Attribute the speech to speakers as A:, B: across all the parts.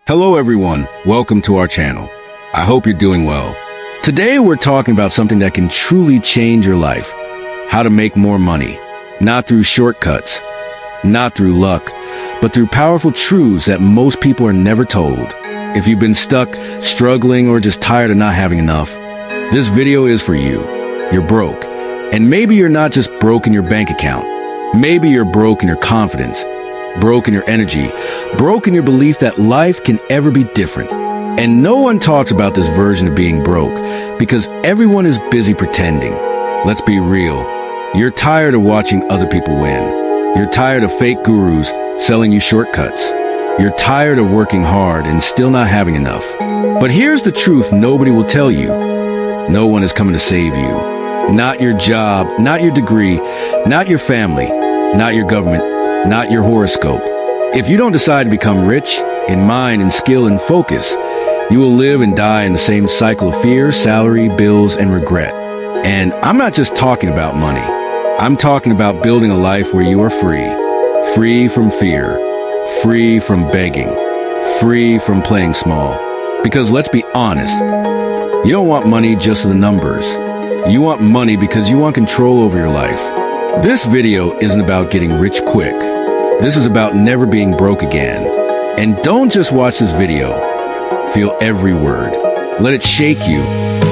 A: Hello everyone, welcome to our channel. I hope you're doing well. Today we're talking about something that can truly change your life. How to make more money. Not through shortcuts, not through luck, but through powerful truths that most people are never told. If you've been stuck, struggling, or just tired of not having enough, this video is for you. You're broke. And maybe you're not just broke in your bank account. Maybe you're broke in your confidence, broke in your energy, broke in your belief that life can ever be different. And no one talks about this version of being broke because everyone is busy pretending. Let's be real. You're tired of watching other people win. You're tired of fake gurus selling you shortcuts. You're tired of working hard and still not having enough. But here's the truth nobody will tell you. No one is coming to save you. Not your job, not your degree, not your family, not your government, not your horoscope. If you don't decide to become rich in mind and skill and focus, you will live and die in the same cycle of fear, salary, bills, and regret. And I'm not just talking about money. I'm talking about building a life where you are free. Free from fear. Free from begging. Free from playing small. Because let's be honest, you don't want money just for the numbers. You want money because you want control over your life. This video isn't about getting rich quick. This is about never being broke again. And don't just watch this video. Feel every word. Let it shake you.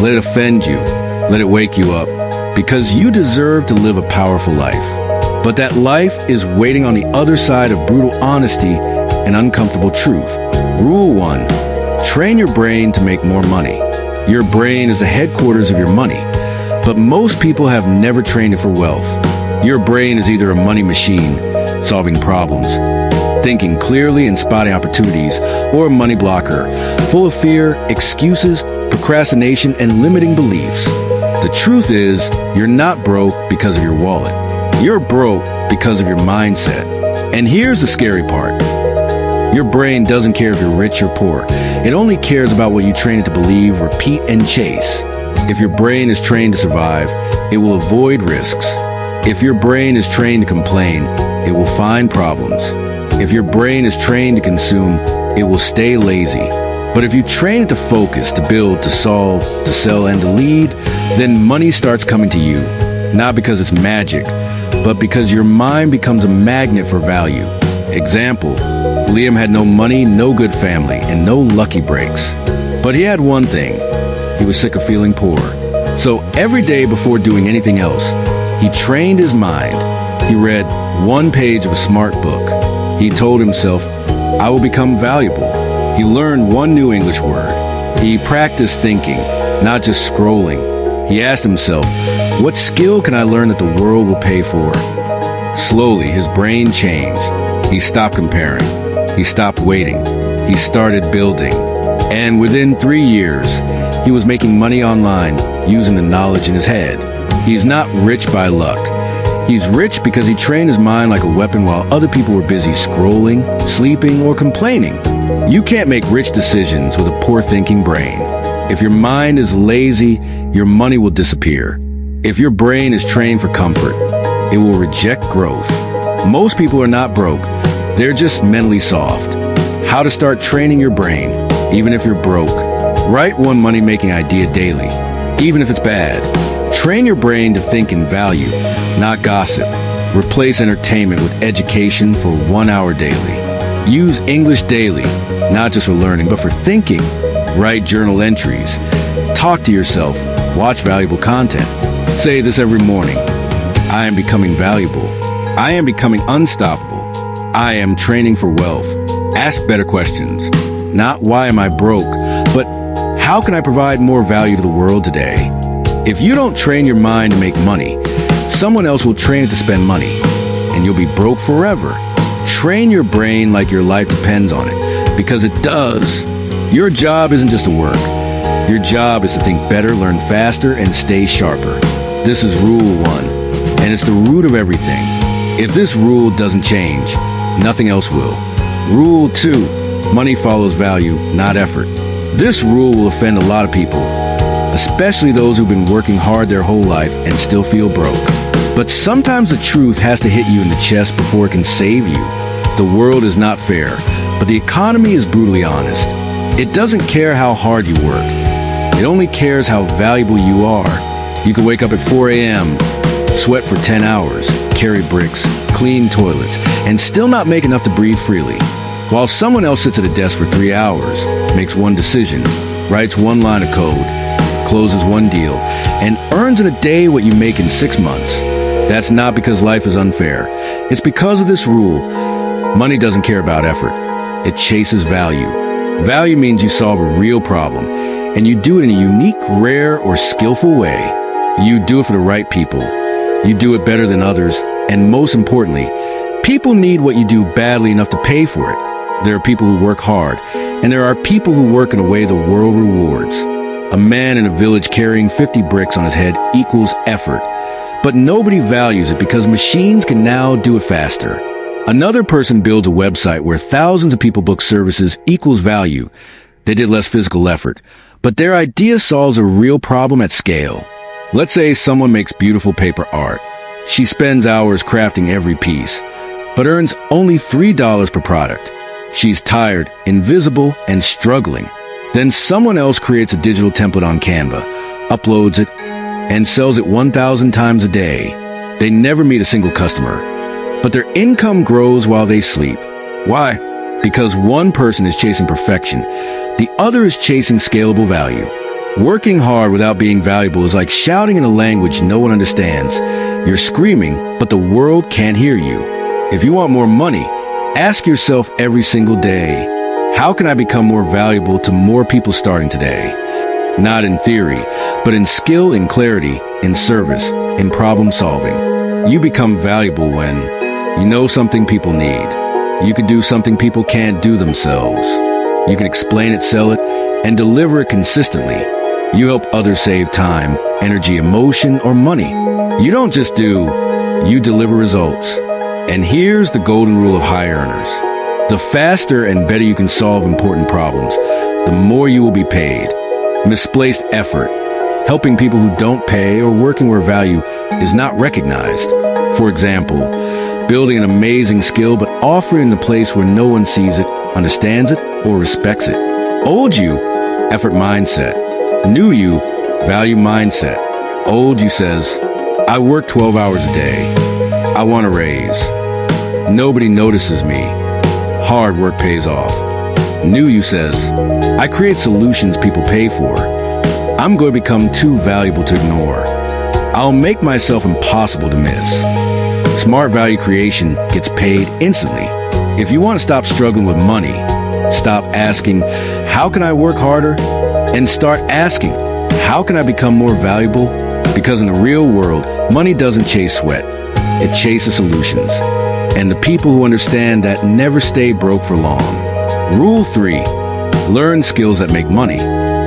A: Let it offend you. Let it wake you up. Because you deserve to live a powerful life. But that life is waiting on the other side of brutal honesty and uncomfortable truth. Rule 1. Train your brain to make more money. Your brain is the headquarters of your money. But most people have never trained it for wealth. Your brain is either a money machine, solving problems, thinking clearly and spotting opportunities, or a money blocker, full of fear, excuses, procrastination, and limiting beliefs. The truth is, you're not broke because of your wallet. You're broke because of your mindset. And here's the scary part. Your brain doesn't care if you're rich or poor. It only cares about what you train it to believe, repeat, and chase. If your brain is trained to survive, it will avoid risks. If your brain is trained to complain, it will find problems. If your brain is trained to consume, it will stay lazy. But if you train it to focus, to build, to solve, to sell, and to lead, then money starts coming to you. Not because it's magic, but because your mind becomes a magnet for value. Example, Liam had no money, no good family, and no lucky breaks. But he had one thing. He was sick of feeling poor. So every day before doing anything else, he trained his mind. He read one page of a smart book. He told himself, I will become valuable. He learned one new English word. He practiced thinking, not just scrolling. He asked himself, what skill can I learn that the world will pay for? Slowly, his brain changed. He stopped comparing. He stopped waiting. He started building. And within 3 years, he was making money online using the knowledge in his head. He's not rich by luck. He's rich because he trained his mind like a weapon while other people were busy scrolling, sleeping, or complaining. You can't make rich decisions with a poor thinking brain. If your mind is lazy, your money will disappear. If your brain is trained for comfort, it will reject growth. Most people are not broke. They're just mentally soft. How to start training your brain, even if you're broke. Write one money-making idea daily, even if it's bad. Train your brain to think in value, not gossip. Replace entertainment with education for 1 hour daily. Use English daily, not just for learning, but for thinking. Write journal entries. Talk to yourself. Watch valuable content. Say this every morning. I am becoming valuable. I am becoming unstoppable. I am training for wealth. Ask better questions. Not why am I broke, but how can I provide more value to the world today? If you don't train your mind to make money, someone else will train it to spend money, and you'll be broke forever. Train your brain like your life depends on it, because it does. Your job isn't just to work. Your job is to think better, learn faster, and stay sharper. This is rule 1, and it's the root of everything. If this rule doesn't change, nothing else will. Rule 2, money follows value, not effort. This rule will offend a lot of people, especially those who've been working hard their whole life and still feel broke. But sometimes the truth has to hit you in the chest before it can save you. The world is not fair, But the economy is brutally honest. It doesn't care how hard you work. It only cares how valuable you are. You could wake up at 4 a.m., sweat for 10 hours, carry bricks, clean toilets, and still not make enough to breathe freely. While someone else sits at a desk for 3 hours, makes one decision, writes one line of code, closes one deal, and earns in a day what you make in 6 months. That's not because life is unfair. It's because of this rule. Money doesn't care about effort. It chases value. Value means you solve a real problem, and you do it in a unique, rare, or skillful way. You do it for the right people. You do it better than others, and most importantly, people need what you do badly enough to pay for it. There are people who work hard, and there are people who work in a way the world rewards. A man in a village carrying 50 bricks on his head equals effort, but nobody values it because machines can now do it faster. Another person builds a website where thousands of people book services equals value. They did less physical effort, but their idea solves a real problem at scale. Let's say someone makes beautiful paper art. She spends hours crafting every piece, but earns only $3 per product. She's tired, invisible, and struggling. Then someone else creates a digital template on Canva, uploads it, and sells it 1,000 times a day. They never meet a single customer, but their income grows while they sleep. Why? Because one person is chasing perfection. The other is chasing scalable value. Working hard without being valuable is like shouting in a language no one understands. You're screaming, but the world can't hear you. If you want more money, ask yourself every single day, how can I become more valuable to more people starting today? Not in theory, but in skill, in clarity, in service, in problem solving. You become valuable when you know something people need. You can do something people can't do themselves. You can explain it, sell it, and deliver it consistently. You help others save time, energy, emotion, or money. You don't just do, you deliver results. And here's the golden rule of high earners. The faster and better you can solve important problems, the more you will be paid. Misplaced effort, helping people who don't pay or working where value is not recognized. For example, building an amazing skill but offering in a place where no one sees it, understands it, or respects it. Old you, effort mindset. New you, value mindset. Old you says, I work 12 hours a day. I want a raise. Nobody notices me. Hard work pays off. New you says, I create solutions people pay for. I'm going to become too valuable to ignore. I'll make myself impossible to miss. Smart value creation gets paid instantly. If you want to stop struggling with money, stop asking, how can I work harder? And start asking, how can I become more valuable? Because in the real world, money doesn't chase sweat. It chases solutions. And the people who understand that never stay broke for long. Rule 3, learn skills that make money.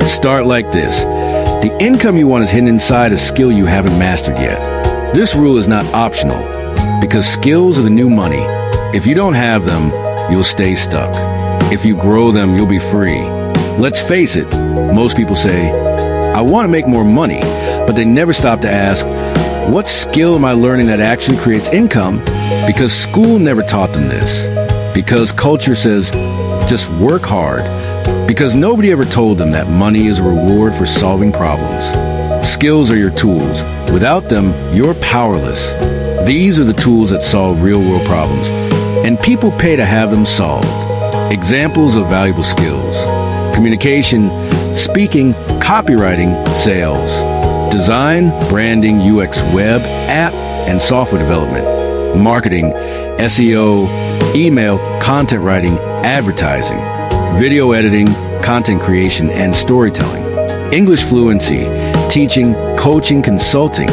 A: Start like this. The income you want is hidden inside a skill you haven't mastered yet. This rule is not optional because skills are the new money. If you don't have them, you'll stay stuck. If you grow them, you'll be free. Let's face it, most people say, I want to make more money, but they never stop to ask, what skill am I learning that actually creates income? Because school never taught them this. Because culture says, just work hard. Because nobody ever told them that money is a reward for solving problems. Skills are your tools. Without them, you're powerless. These are the tools that solve real-world problems, and people pay to have them solved. Examples of valuable skills: communication, speaking, copywriting, sales, design, branding, UX, web, app, and software development, marketing, SEO, email, content writing, advertising, video editing, content creation, and storytelling, English fluency, teaching, coaching, consulting,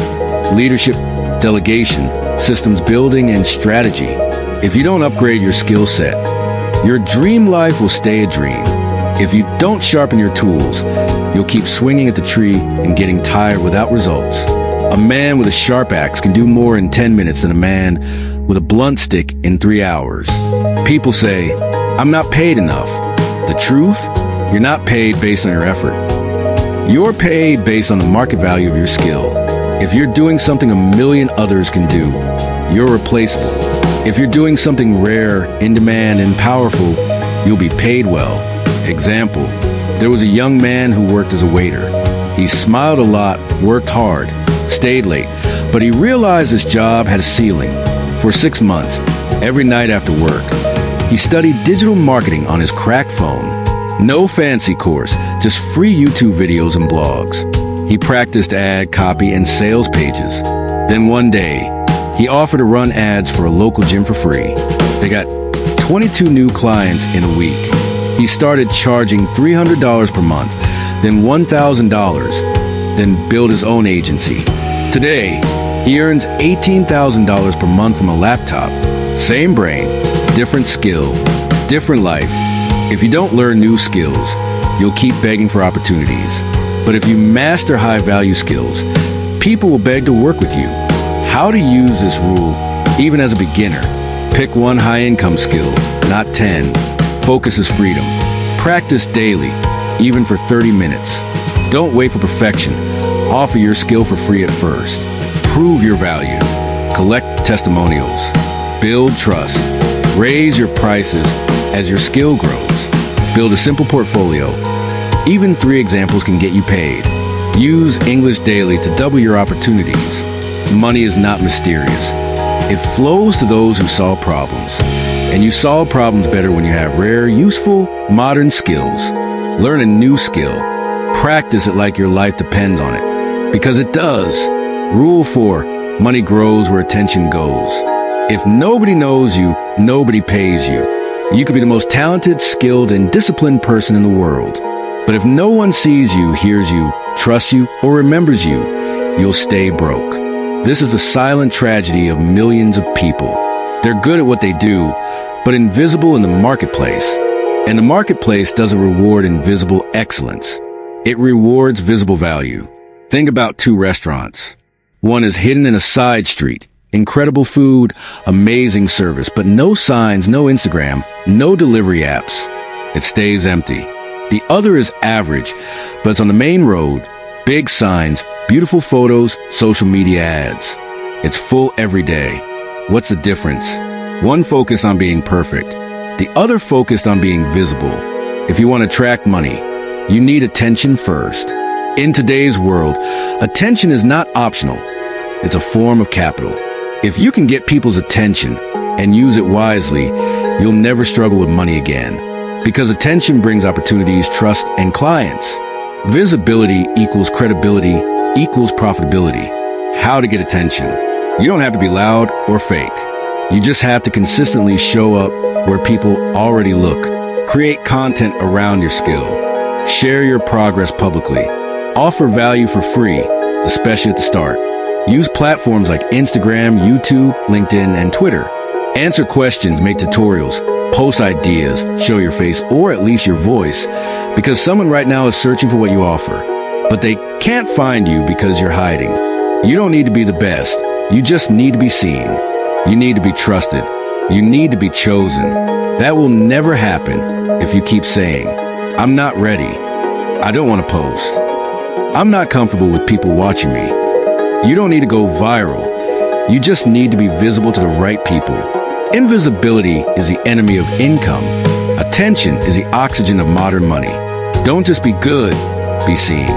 A: leadership, delegation, systems building, and strategy. If you don't upgrade your skill set, your dream life will stay a dream. If you don't sharpen your tools, you'll keep swinging at the tree and getting tired without results. A man with a sharp axe can do more in 10 minutes than a man with a blunt stick in 3 hours. People say, I'm not paid enough. The truth? You're not paid based on your effort. You're paid based on the market value of your skill. If you're doing something a million others can do, you're replaceable. If you're doing something rare, in demand, and powerful, you'll be paid well. Example, there was a young man who worked as a waiter. He smiled a lot, worked hard, stayed late, but he realized his job had a ceiling. For 6 months, every night after work, he studied digital marketing on his crack phone. No fancy course, just free YouTube videos and blogs. He practiced ad copy and sales pages. Then one day, he offered to run ads for a local gym for free. They got 22 new clients in a week. He started charging $300 per month, then $1,000, then built his own agency. Today, he earns $18,000 per month from a laptop. Same brain, different skill, different life. If you don't learn new skills, you'll keep begging for opportunities. But if you master high-value skills, people will beg to work with you. How to use this rule, even as a beginner. Pick one high-income skill, not 10. Focus is freedom. Practice daily, even for 30 minutes. Don't wait for perfection. Offer your skill for free at first. Prove your value. Collect testimonials. Build trust. Raise your prices as your skill grows. Build a simple portfolio. Even 3 examples can get you paid. Use English daily to double your opportunities. Money is not mysterious. It flows to those who solve problems. And you solve problems better when you have rare, useful, modern skills. Learn a new skill. Practice it like your life depends on it. Because it does. Rule 4, money grows where attention goes. If nobody knows you, nobody pays you. You could be the most talented, skilled, and disciplined person in the world. But if no one sees you, hears you, trusts you, or remembers you, you'll stay broke. This is the silent tragedy of millions of people. They're good at what they do, but invisible in the marketplace. And the marketplace doesn't reward invisible excellence. It rewards visible value. Think about 2 restaurants. One is hidden in a side street. Incredible food, amazing service, but no signs, no Instagram, no delivery apps. It stays empty. The other is average, but it's on the main road. Big signs, beautiful photos, social media ads. It's full every day. What's the difference? One focused on being perfect. The other focused on being visible. If you want to attract money, you need attention first. In today's world, attention is not optional. It's a form of capital. If you can get people's attention and use it wisely, you'll never struggle with money again. Because attention brings opportunities, trust, and clients. Visibility equals credibility equals profitability. How to get attention? You don't have to be loud or fake. You just have to consistently show up where people already look. Create content around your skill. Share your progress publicly. Offer value for free, especially at the start. Use platforms like Instagram, YouTube, LinkedIn, and Twitter. Answer questions, make tutorials, post ideas, show your face, or at least your voice, because someone right now is searching for what you offer. But they can't find you because you're hiding. You don't need to be the best. You just need to be seen. You need to be trusted. You need to be chosen. That will never happen if you keep saying, "I'm not ready. I don't want to post. I'm not comfortable with people watching me." You don't need to go viral. You just need to be visible to the right people. Invisibility is the enemy of income. Attention is the oxygen of modern money. Don't just be good, be seen.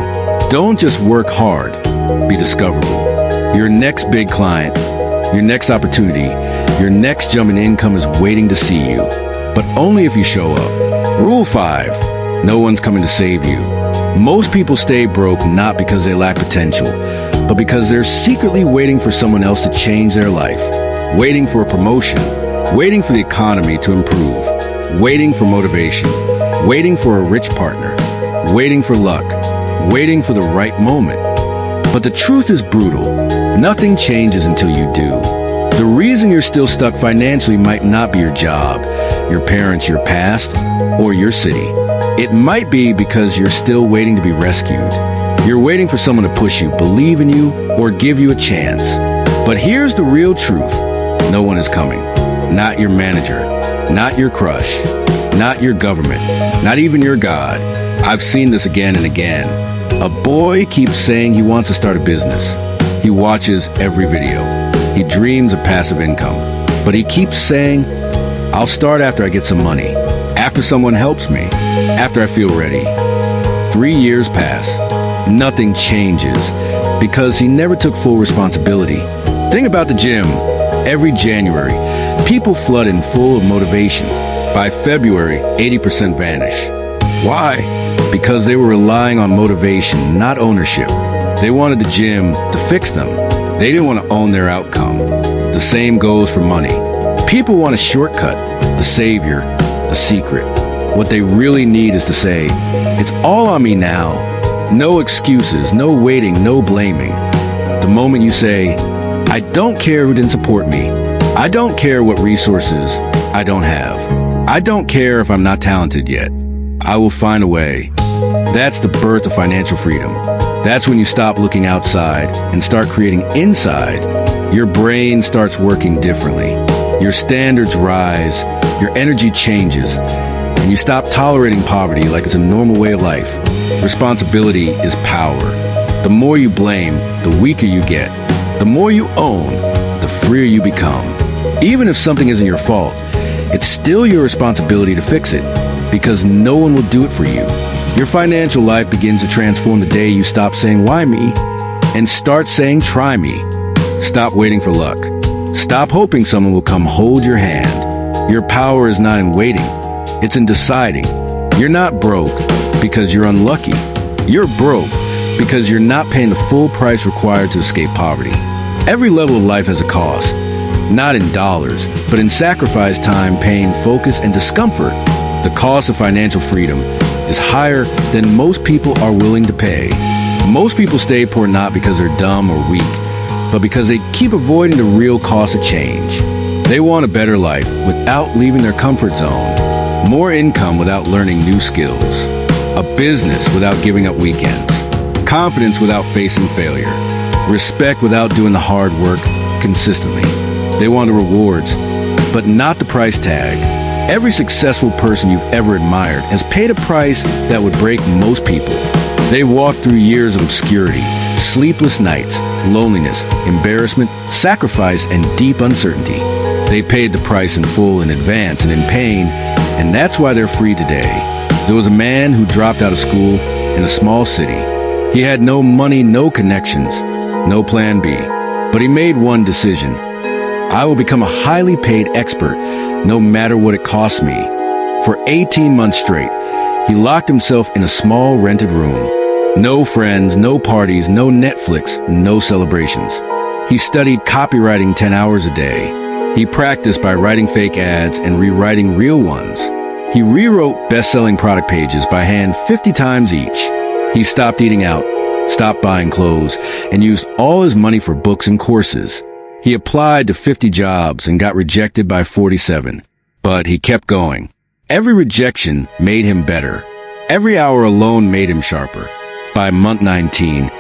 A: Don't just work hard, be discoverable. Your next big client, your next opportunity, your next jump in income is waiting to see you. But only if you show up. Rule 5, no one's coming to save you. Most people stay broke not because they lack potential, but because they're secretly waiting for someone else to change their life. Waiting for a promotion, waiting for the economy to improve, waiting for motivation, waiting for a rich partner, waiting for luck, waiting for the right moment. But the truth is brutal. Nothing changes until you do. The reason you're still stuck financially might not be your job, your parents, your past, or your city. It might be because you're still waiting to be rescued. You're waiting for someone to push you, believe in you, or give you a chance. But here's the real truth. No one is coming. Not your manager, not your crush, not your government, not even your God. I've seen this again and again. A boy keeps saying he wants to start a business. He watches every video. He dreams of passive income. But he keeps saying, "I'll start after I get some money." after someone helps me, after I feel ready. 3 years pass. Nothing changes because he never took full responsibility. Think about the gym. Every January, people flood in full of motivation. By February, 80% vanish. Why? Because they were relying on motivation, not ownership. They wanted the gym to fix them. They didn't want to own their outcome. The same goes for money. People want a shortcut, a savior, a secret. What they really need is to say, it's all on me now. No excuses, no waiting, no blaming. The moment you say, I don't care who didn't support me. I don't care what resources I don't have. I don't care if I'm not talented yet. I will find a way. That's the birth of financial freedom. That's when you stop looking outside and start creating inside. Your brain starts working differently. Your standards rise, your energy changes, and you stop tolerating poverty like it's a normal way of life. Responsibility is power. The more you blame, the weaker you get. The more you own, the freer you become. Even if something isn't your fault, it's still your responsibility to fix it, because no one will do it for you. Your financial life begins to transform the day you stop saying, why me? And start saying, try me. Stop waiting for luck. Stop hoping someone will come hold your hand. Your power is not in waiting. It's in deciding. You're not broke because you're unlucky. You're broke because you're not paying the full price required to escape poverty. Every level of life has a cost, not in dollars, but in sacrifice, time, pain, focus, and discomfort. The cost of financial freedom is higher than most people are willing to pay. Most people stay poor not because they're dumb or weak, but because they keep avoiding the real cost of change. They want a better life without leaving their comfort zone, more income without learning new skills, a business without giving up weekends, confidence without facing failure, respect without doing the hard work consistently. They want the rewards, but not the price tag. Every successful person you've ever admired has paid a price that would break most people. They walked through years of obscurity, sleepless nights, loneliness, embarrassment, sacrifice, and deep uncertainty. They paid the price in full, in advance, and in pain, and that's why they're free today. There was a man who dropped out of school in a small city. He had no money, no connections, no plan B, but he made one decision. I will become a highly paid expert, no matter what it costs me. For 18 months straight, he locked himself in a small rented room. No friends, no parties, no Netflix, no celebrations. He studied copywriting 10 hours a day. He practiced by writing fake ads and rewriting real ones. He rewrote best-selling product pages by hand 50 times each. He stopped eating out, stopped buying clothes, and used all his money for books and courses. He applied to 50 jobs and got rejected by 47, but he kept going. Every rejection made him better. Every hour alone made him sharper. By month 19,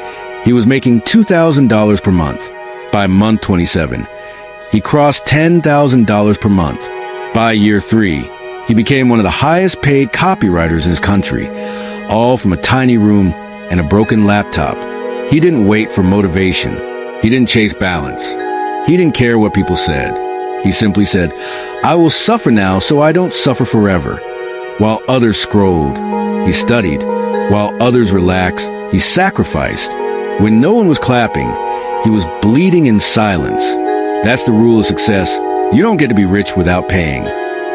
A: he was making $2,000 per month. By month 27, he crossed $10,000 per month. By year 3, he became one of the highest paid copywriters in his country, all from a tiny room and a broken laptop. He didn't wait for motivation. He didn't chase balance. He didn't care what people said. He simply said, I will suffer now so I don't suffer forever. While others scrolled, he studied. While others relaxed, he sacrificed. When no one was clapping, he was bleeding in silence. That's the rule of success. You don't get to be rich without paying.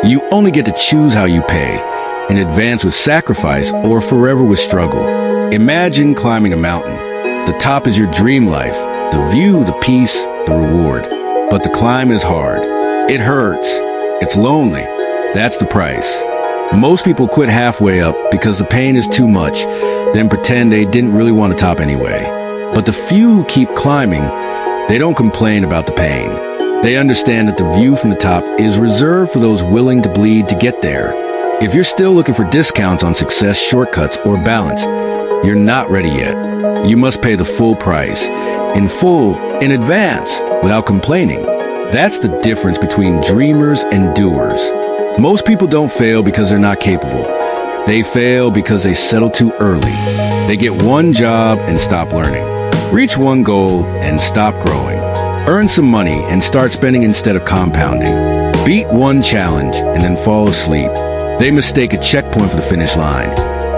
A: You only get to choose how you pay, in advance with sacrifice or forever with struggle. Imagine climbing a mountain. The top is your dream life, the view, the peace, the reward. But the climb is hard. It hurts. It's lonely. That's the price. Most people quit halfway up because the pain is too much, then pretend they didn't really want to top anyway. But the few who keep climbing, they don't complain about the pain. They understand that the view from the top is reserved for those willing to bleed to get there. If you're still looking for discounts on success, shortcuts, or balance, you're not ready yet. You must pay the full price, in full, in advance, without complaining. That's the difference between dreamers and doers. Most people don't fail because they're not capable. They fail because they settle too early. They get one job and stop learning. Reach one goal and stop growing. Earn some money and start spending instead of compounding. Beat one challenge and then fall asleep. They mistake a checkpoint for the finish line.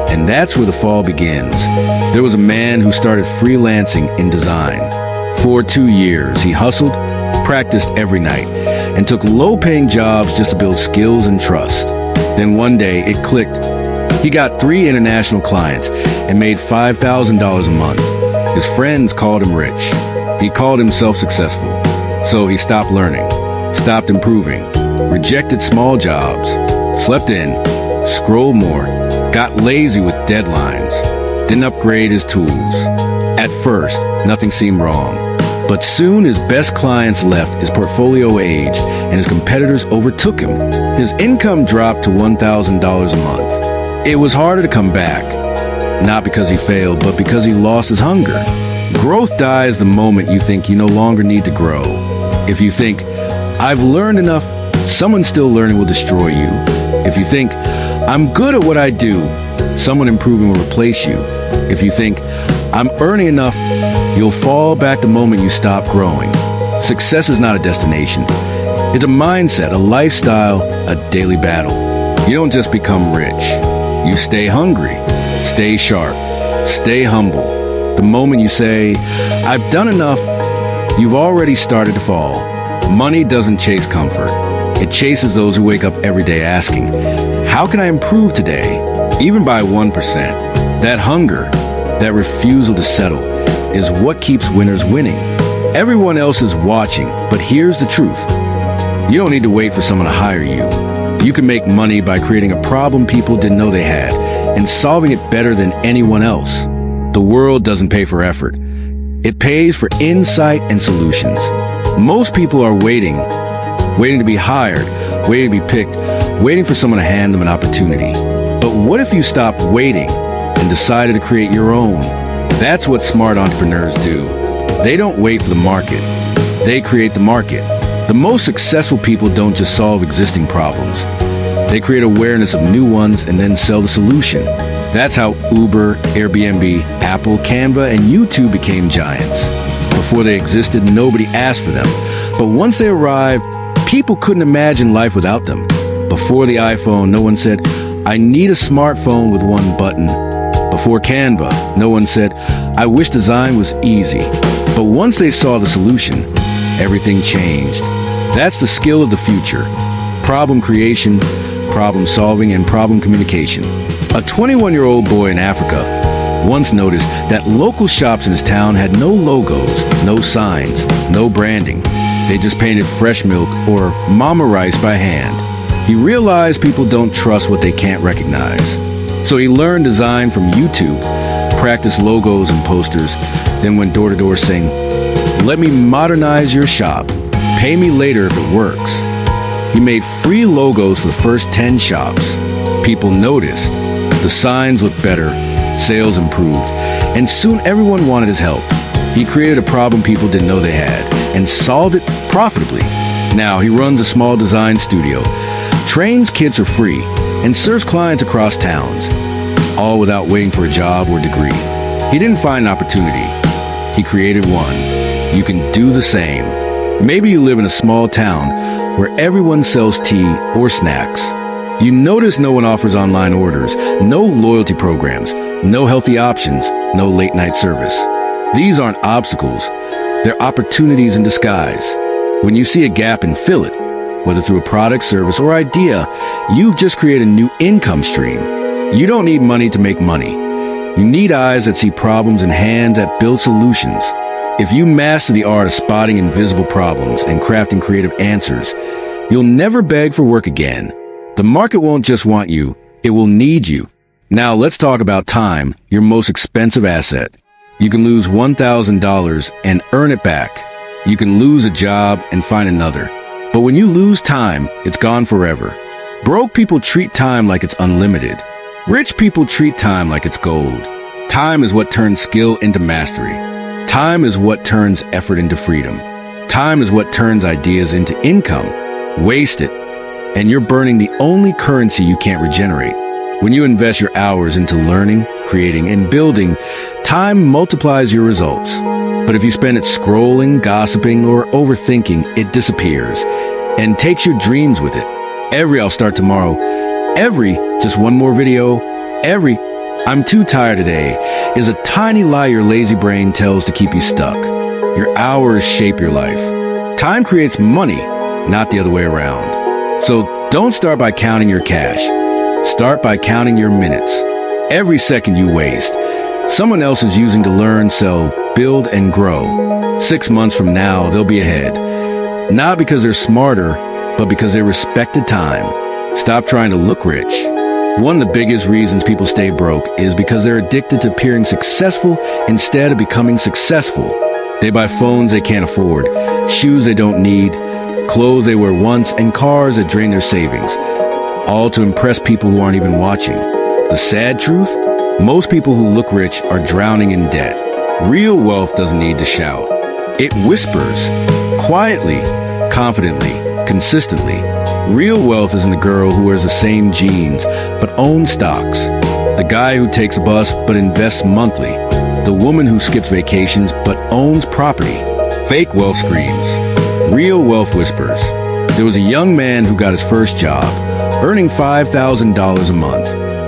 A: And that's where the fall begins. There was a man who started freelancing in design. For 2 years, he hustled, practiced every night, and took low-paying jobs just to build skills and trust. Then one day, it clicked. He got 3 international clients and made $5,000 a month. His friends called him rich. He called himself successful. So he stopped learning, stopped improving, rejected small jobs, slept in, scrolled more, got lazy with deadlines, didn't upgrade his tools. At first, nothing seemed wrong. But soon his best clients left, his portfolio aged, and his competitors overtook him. His income dropped to $1,000 a month. It was harder to come back, not because he failed, but because he lost his hunger. Growth dies the moment you think you no longer need to grow. If you think, I've learned enough, someone still learning will destroy you. If you think, I'm good at what I do, someone improving will replace you. If you think, I'm earning enough, you'll fall back the moment you stop growing. Success is not a destination. It's a mindset, a lifestyle, a daily battle. You don't just become rich. You stay hungry, stay sharp, stay humble. The moment you say, I've done enough, you've already started to fall. Money doesn't chase comfort. It chases those who wake up every day asking, how can I improve today? Even by 1%. That hunger, that refusal to settle, is what keeps winners winning. Everyone else is watching, but here's the truth. You don't need to wait for someone to hire you. You can make money by creating a problem people didn't know they had and solving it better than anyone else. The world doesn't pay for effort. It pays for insight and solutions. Most people are waiting to be hired, waiting to be picked, waiting for someone to hand them an opportunity. But what if you stopped waiting and decided to create your own? That's what smart entrepreneurs do. They don't wait for the market. They create the market. The most successful people don't just solve existing problems. They create awareness of new ones and then sell the solution. That's how Uber, Airbnb, Apple, Canva, and YouTube became giants. Before they existed, nobody asked for them. But once they arrived, people couldn't imagine life without them. Before the iPhone, no one said, I need a smartphone with one button. Before Canva, no one said, I wish design was easy. But once they saw the solution, everything changed. That's the skill of the future. Problem creation, problem solving, and problem communication. A 21-year-old boy in Africa once noticed that local shops in his town had no logos, no signs, no branding. They just painted fresh milk or mama rice by hand. He realized people don't trust what they can't recognize. So he learned design from YouTube, practiced logos and posters, then went door to door saying, let me modernize your shop. Pay me later if it works. He made free logos for the first 10 shops. People noticed. The signs looked better, sales improved, and soon everyone wanted his help. He created a problem people didn't know they had and solved it profitably. Now he runs a small design studio, trains kids for free, and serves clients across towns, all without waiting for a job or degree. He didn't find an opportunity. He created one. You can do the same. Maybe you live in a small town where everyone sells tea or snacks. You notice no one offers online orders, no loyalty programs, no healthy options, no late night service. These aren't obstacles. They're opportunities in disguise. When you see a gap and fill it, whether through a product, service, or idea, you've just created a new income stream. You don't need money to make money. You need eyes that see problems and hands that build solutions. If you master the art of spotting invisible problems and crafting creative answers, you'll never beg for work again. The market won't just want you, it will need you. Now let's talk about time, your most expensive asset. You can lose $1,000 and earn it back. You can lose a job and find another. But when you lose time, it's gone forever. Broke people treat time like it's unlimited. Rich people treat time like it's gold. Time is what turns skill into mastery. Time is what turns effort into freedom. Time is what turns ideas into income. Waste it, and you're burning the only currency you can't regenerate. When you invest your hours into learning, creating, and building, time multiplies your results. But if you spend it scrolling, gossiping, or overthinking, it disappears and takes your dreams with it. Every I'll start tomorrow Just one more video, I'm too tired today, is a tiny lie your lazy brain tells to keep you stuck. Your hours shape your life. Time creates money, not the other way around. So don't start by counting your cash. Start by counting your minutes. Every second you waste, someone else is using to learn, sell, build, and grow. 6 months from now, they'll be ahead. Not because they're smarter, but because they respected time. Stop trying to look rich. One of the biggest reasons people stay broke is because they're addicted to appearing successful instead of becoming successful. They buy phones they can't afford, shoes they don't need, clothes they wear once, and cars that drain their savings, all to impress people who aren't even watching. The sad truth? Most people who look rich are drowning in debt. Real wealth doesn't need to shout. It whispers, quietly, confidently, consistently. Real wealth isn't the girl who wears the same jeans but owns stocks, the guy who takes a bus but invests monthly, the woman who skips vacations but owns property. Fake wealth screams. Real wealth whispers. There was a young man who got his first job, earning $5,000 a month.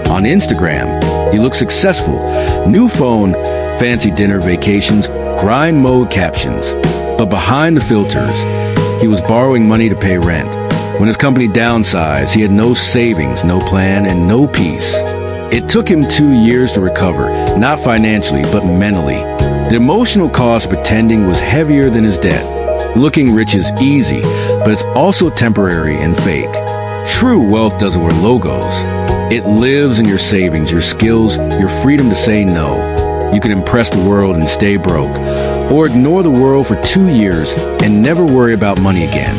A: On Instagram, he looked successful. New phone, fancy dinner, vacations, grind mode captions. But behind the filters, he was borrowing money to pay rent. When his company downsized, he had no savings, no plan, and no peace. It took him 2 years to recover, not financially, but mentally. The emotional cost of pretending was heavier than his debt. Looking rich is easy, but it's also temporary and fake. True wealth doesn't wear logos. It lives in your savings, your skills, your freedom to say no. You can impress the world and stay broke, or ignore the world for 2 years and never worry about money again.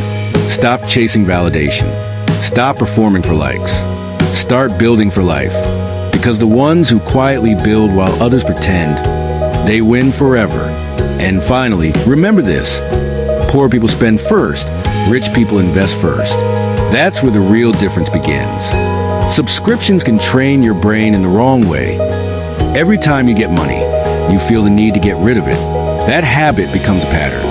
A: Stop chasing validation. Stop performing for likes. Start building for life. Because the ones who quietly build while others pretend, they win forever. And finally, remember this. Poor people spend first. Rich people invest first. That's where the real difference begins. Subscriptions can train your brain in the wrong way. Every time you get money, you feel the need to get rid of it. That habit becomes a pattern.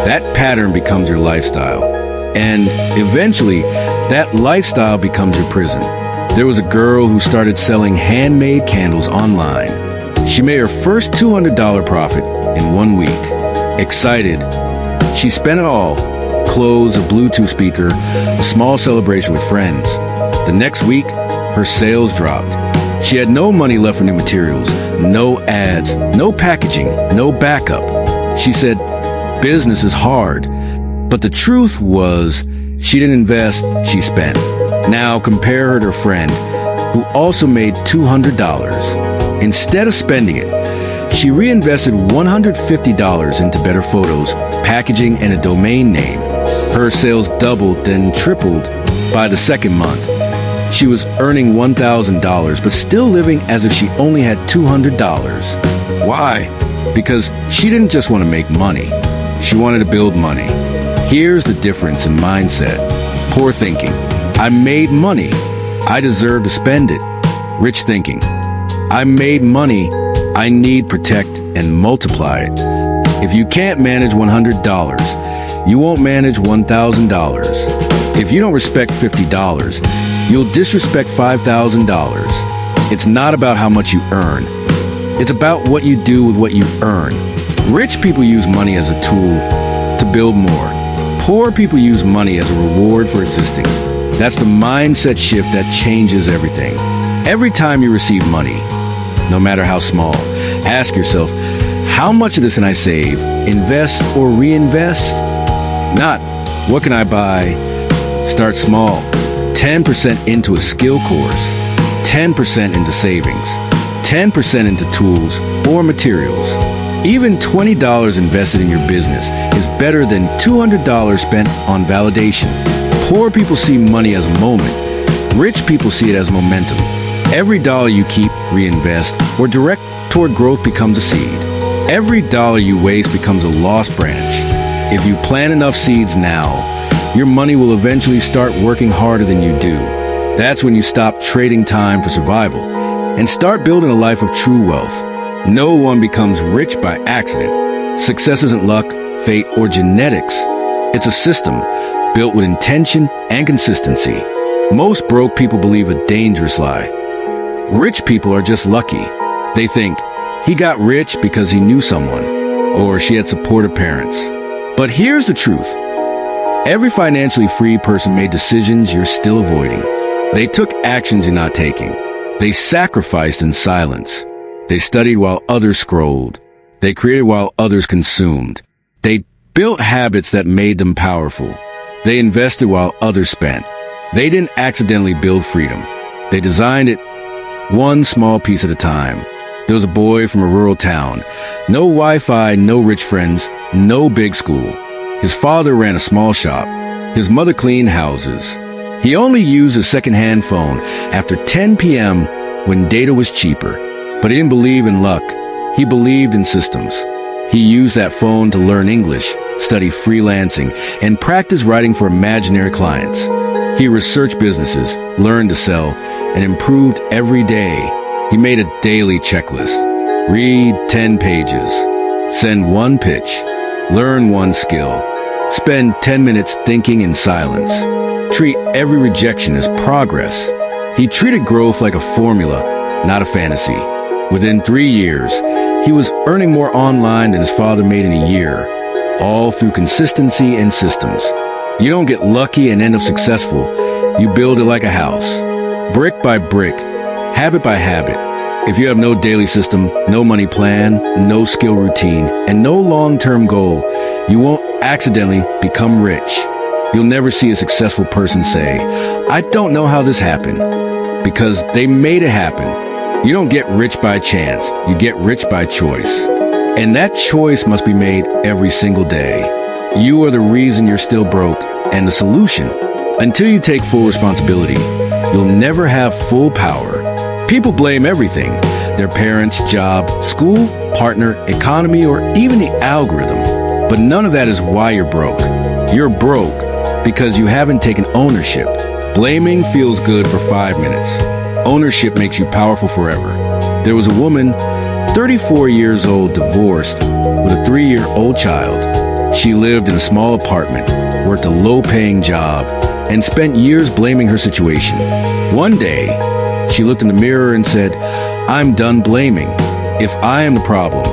A: That pattern becomes your lifestyle. And eventually, that lifestyle becomes your prison. There was a girl who started selling handmade candles online. She made her first $200 profit in 1 week. Excited, she spent it all. Clothes, a Bluetooth speaker, a small celebration with friends. The next week, her sales dropped. She had no money left for new materials, no ads, no packaging, no backup. She said, business is hard. But the truth was, she didn't invest, she spent. Now compare her to her friend, who also made $200. Instead of spending it, she reinvested $150 into better photos, packaging, and a domain name. Her sales doubled, then tripled by the second month. She was earning $1,000, but still living as if she only had $200. Why? Because she didn't just want to make money. She wanted to build money. Here's the difference in mindset. Poor thinking. I made money. I deserve to spend it. Rich thinking. I made money. I need, protect, and multiply it. If you can't manage $100, you won't manage $1,000. If you don't respect $50, you'll disrespect $5,000. It's not about how much you earn. It's about what you do with what you earn. Rich people use money as a tool to build more. Poor people use money as a reward for existing. That's the mindset shift that changes everything. Every time you receive money, no matter how small, ask yourself, how much of this can I save, invest, or reinvest? Not, what can I buy? Start small. 10% into a skill course, 10% into savings, 10% into tools or materials. Even $20 invested in your business is better than $200 spent on validation. Poor people see money as a moment. Rich people see it as momentum. Every dollar you keep, reinvest, or direct toward growth becomes a seed. Every dollar you waste becomes a lost branch. If you plant enough seeds now, your money will eventually start working harder than you do. That's when you stop trading time for survival and start building a life of true wealth. No one becomes rich by accident. Success isn't luck, fate, or genetics. It's a system built with intention and consistency. Most broke people believe a dangerous lie. Rich people are just lucky. They think, he got rich because he knew someone, or she had supportive parents. But here's the truth. Every financially free person made decisions you're still avoiding. They took actions you're not taking. They sacrificed in silence. They studied while others scrolled. They created while others consumed. They built habits that made them powerful. They invested while others spent. They didn't accidentally build freedom. They designed it one small piece at a time. There was a boy from a rural town. No Wi-Fi, no rich friends, no big school. His father ran a small shop. His mother cleaned houses. He only used a second-hand phone after 10 p.m. when data was cheaper. But he didn't believe in luck. He believed in systems. He used that phone to learn English, study freelancing, and practice writing for imaginary clients. He researched businesses, learned to sell, and improved every day. He made a daily checklist. Read 10 pages. Send one pitch. Learn one skill. Spend 10 minutes thinking in silence. Treat every rejection as progress. He treated growth like a formula, not a fantasy. Within 3 years, he was earning more online than his father made in a year, all through consistency and systems. You don't get lucky and end up successful. You build it like a house, brick by brick, habit by habit. If you have no daily system, no money plan, no skill routine, and no long-term goal, you won't accidentally become rich. You'll never see a successful person say, I don't know how this happened, because they made it happen. You don't get rich by chance, you get rich by choice. And that choice must be made every single day. You are the reason you're still broke and the solution. Until you take full responsibility, you'll never have full power. People blame everything, their parents, job, school, partner, economy, or even the algorithm. But none of that is why you're broke. You're broke because you haven't taken ownership. Blaming feels good for 5 minutes. Ownership makes you powerful forever. There was a woman, 34 years old, divorced, with a 3-year-old child. She lived in a small apartment, worked a low-paying job, and spent years blaming her situation. One day, she looked in the mirror and said, I'm done blaming. If I am the problem,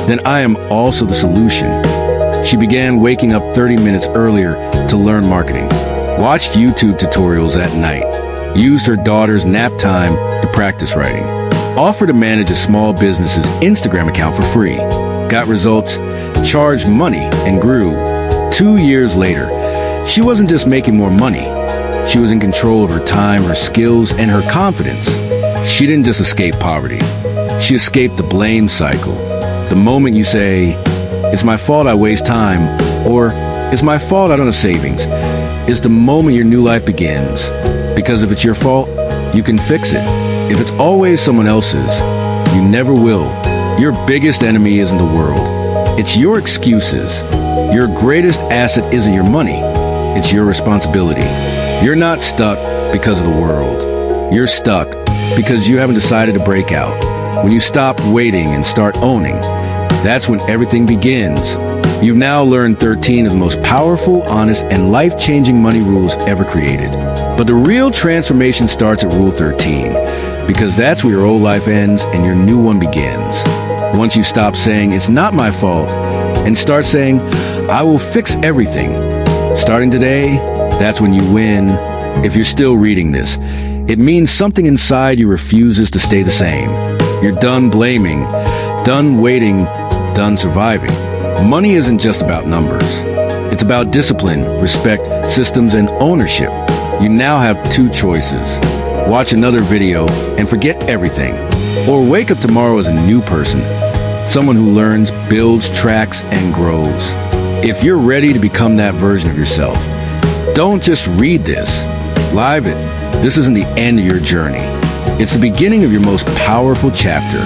A: then I am also the solution. She began waking up 30 minutes earlier to learn marketing, watched YouTube tutorials at night, used her daughter's nap time to practice writing, offered to manage a small business's Instagram account for free, got results, charged money, and grew. 2 years later, she wasn't just making more money. She was in control of her time, her skills, and her confidence. She didn't just escape poverty. She escaped the blame cycle. The moment you say, it's my fault I waste time, or it's my fault I don't have savings, is the moment your new life begins. Because if it's your fault, you can fix it. If it's always someone else's, you never will. Your biggest enemy isn't the world. It's your excuses. Your greatest asset isn't your money. It's your responsibility. You're not stuck because of the world. You're stuck because you haven't decided to break out. When you stop waiting and start owning, that's when everything begins. You've now learned 13 of the most powerful, honest, and life-changing money rules ever created. But the real transformation starts at Rule 13, because that's where your old life ends and your new one begins. Once you stop saying, it's not my fault, and start saying, I will fix everything. Starting today, that's when you win. If you're still reading this, it means something inside you refuses to stay the same. You're done blaming, done waiting, done surviving. Money isn't just about numbers. It's about discipline, respect, systems, and ownership. You now have 2 choices. Watch another video and forget everything. Or wake up tomorrow as a new person. Someone who learns, builds, tracks, and grows. If you're ready to become that version of yourself, don't just read this. Live it. This isn't the end of your journey. It's the beginning of your most powerful chapter.